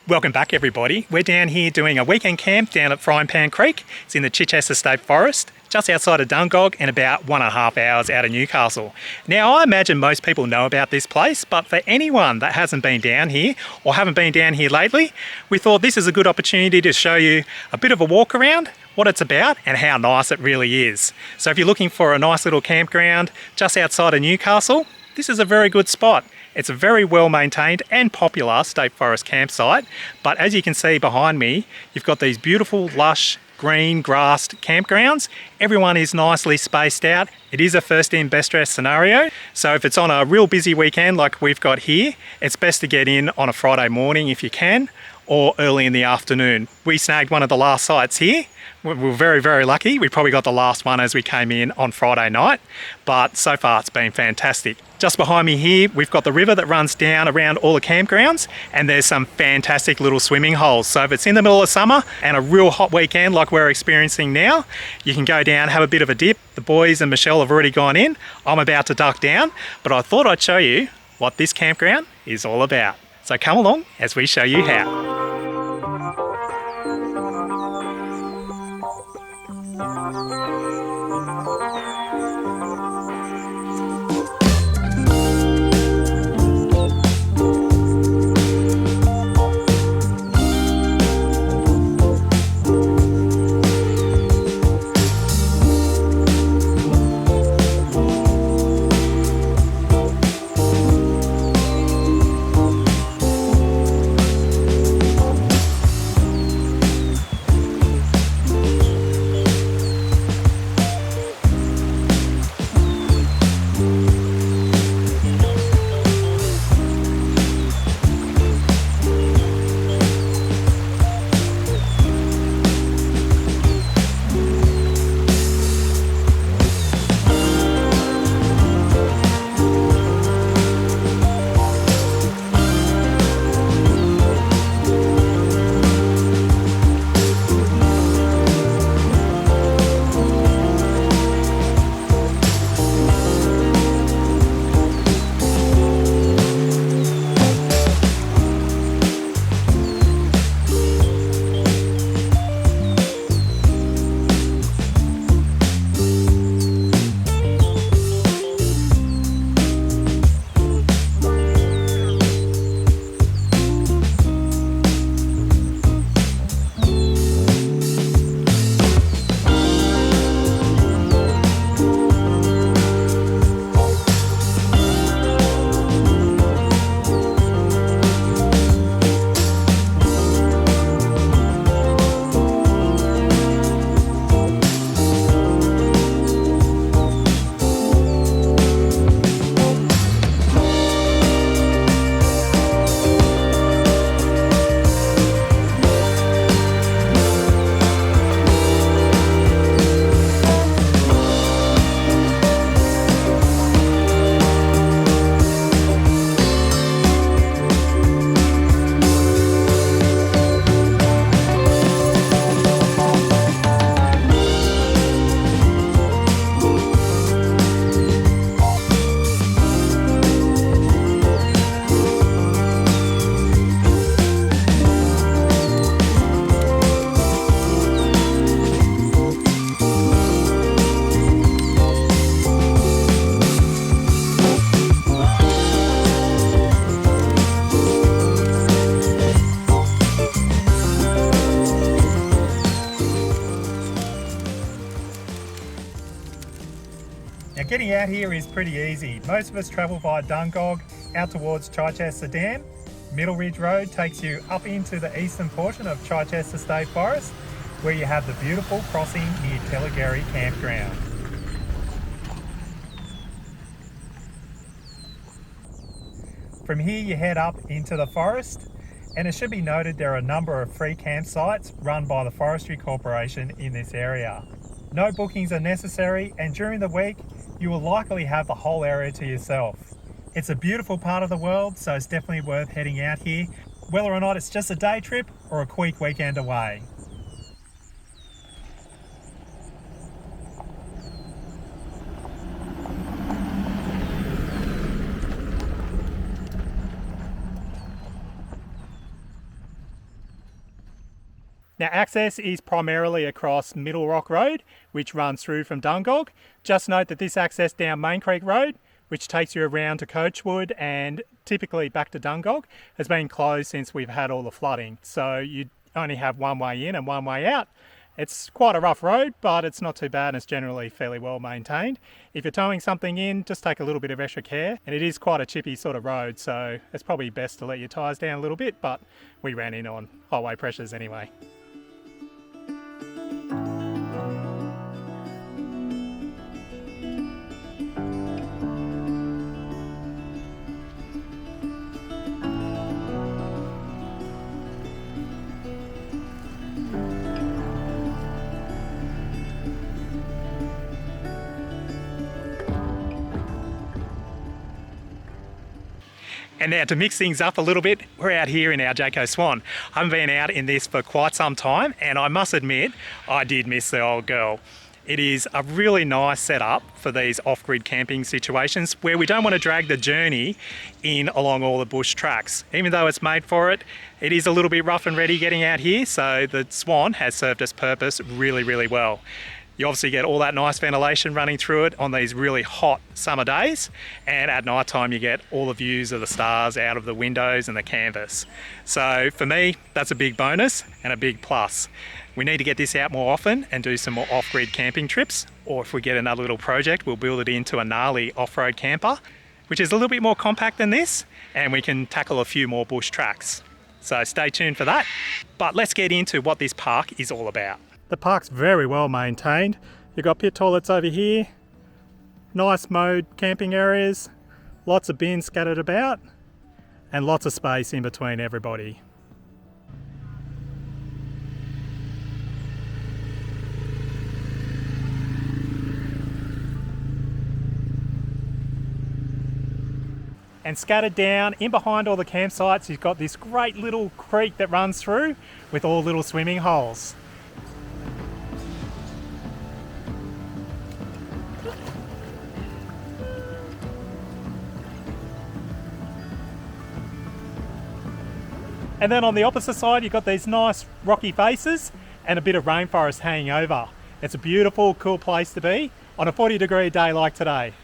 Welcome back everybody. We're down here doing a weekend camp down at Frying Pan Creek. It's in the Chichester State Forest, just outside of Dungog and about 1.5 hours out of Newcastle. Now I imagine most people know about this place, but for anyone that hasn't been down here or haven't been down here lately, we thought this is a good opportunity to show you a bit of a walk around, what it's about and how nice it really is. So if you're looking for a nice little campground just outside of Newcastle, this is a very good spot. It's a very well maintained and popular state forest campsite, but as you can see behind me, you've got these beautiful lush green grassed campgrounds. Everyone is nicely spaced out. It is a first in best dressed scenario, so if it's on a real busy weekend like we've got here, it's best to get in on a Friday morning if you can, or early in the afternoon. We snagged one of the last sites here. We were very, very lucky. We probably got the last one as we came in on Friday night, but so far it's been fantastic. Just behind me here, we've got the river that runs down around all the campgrounds, and there's some fantastic little swimming holes. So if it's in the middle of summer and a real hot weekend like we're experiencing now, you can go down, have a bit of a dip. The boys and Michelle have already gone in. I'm about to duck down, but I thought I'd show you what this campground is all about. So come along as we show you how. Now getting out here is pretty easy. Most of us travel via Dungog out towards Chichester Dam. Middle Ridge Road takes you up into the eastern portion of Chichester State Forest, where you have the beautiful crossing near Telligary Campground. From here you head up into the forest, and it should be noted there are a number of free campsites run by the Foresty Corporation in this area. No bookings are necessary, and during the week you will likely have the whole area to yourself. It's a beautiful part of the world, so it's definitely worth heading out here, whether or not it's just a day trip or a quick weekend away. Now access is primarily across Middle Rock Road, which runs through from Dungog. Just note that this access down Main Creek Road, which takes you around to Coachwood and typically back to Dungog, has been closed since we've had all the flooding. So you only have one way in and one way out. It's quite a rough road, but it's not too bad and it's generally fairly well maintained. If you're towing something in, just take a little bit of extra care. And it is quite a chippy sort of road, so it's probably best to let your tyres down a little bit, but we ran in on highway pressures anyway. And now to mix things up a little bit, we're out here in our Jayco Swan. I haven't been out in this for quite some time, and I must admit, I did miss the old girl. It is a really nice setup for these off-grid camping situations where we don't want to drag the journey in along all the bush tracks. Even though it's made for it, it is a little bit rough and ready getting out here, so the Swan has served its purpose really, really well. You obviously get all that nice ventilation running through it on these really hot summer days, and at night time you get all the views of the stars out of the windows and the canvas. So for me, that's a big bonus and a big plus. We need to get this out more often and do some more off-grid camping trips, or if we get another little project, we'll build it into a gnarly off-road camper, which is a little bit more compact than this, and we can tackle a few more bush tracks. So stay tuned for that. But let's get into what this park is all about. The park's very well maintained. You've got pit toilets over here, nice mode camping areas, lots of bins scattered about, and lots of space in between everybody. And scattered down in behind all the campsites, you've got this great little creek that runs through with all little swimming holes. And then on the opposite side, you've got these nice rocky faces and a bit of rainforest hanging over. It's a beautiful, cool place to be on a 40-degree day like today.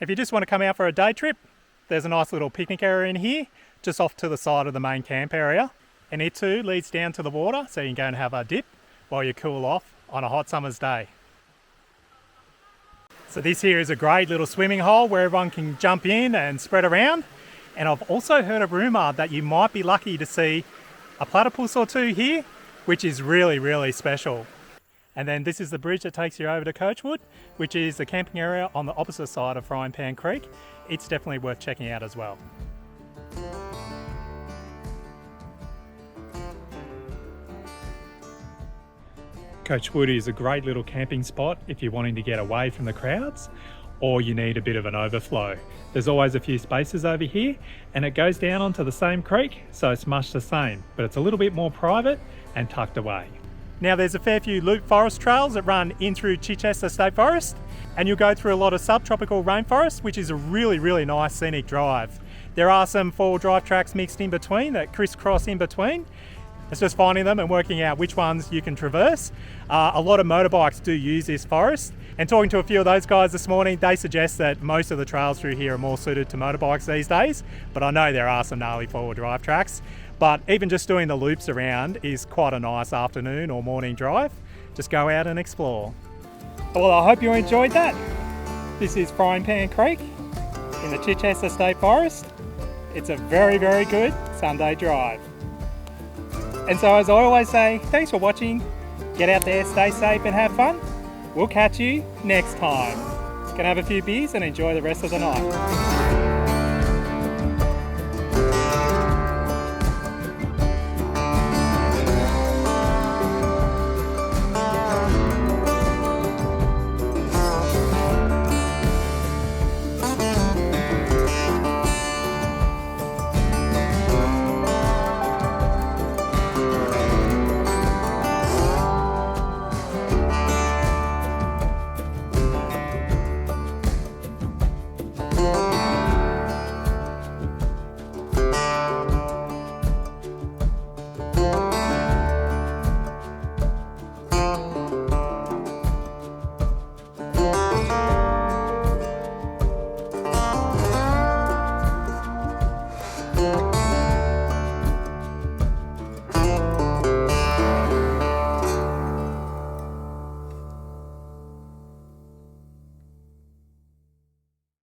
If you just want to come out for a day trip, there's a nice little picnic area in here, just off to the side of the main camp area. And it too leads down to the water, so you can go and have a dip while you cool off on a hot summer's day. So this here is a great little swimming hole where everyone can jump in and spread around. And I've also heard a rumour that you might be lucky to see a platypus or two here, which is really, really special. And then this is the bridge that takes you over to Coachwood, which is the camping area on the opposite side of Frying Pan Creek. It's definitely worth checking out as well. Coachwood is a great little camping spot if you're wanting to get away from the crowds, or you need a bit of an overflow. There's always a few spaces over here, and it goes down onto the same creek, so it's much the same, but it's a little bit more private and tucked away. Now there's a fair few loop forest trails that run in through Chichester State Forest, and you'll go through a lot of subtropical rainforest, which is a really, really nice scenic drive. There are some four-wheel drive tracks mixed in between that crisscross in between. It's just finding them and working out which ones you can traverse. A lot of motorbikes do use this forest, and talking to a few of those guys this morning, they suggest that most of the trails through here are more suited to motorbikes these days, but I know there are some gnarly four-wheel drive tracks. But even just doing the loops around is quite a nice afternoon or morning drive. Just go out and explore. Well, I hope you enjoyed that. This is Frying Pan Creek in the Chichester State Forest. It's a very, very good Sunday drive. And so as I always say, thanks for watching. Get out there, stay safe and have fun. We'll catch you next time. Gonna have a few beers and enjoy the rest of the night.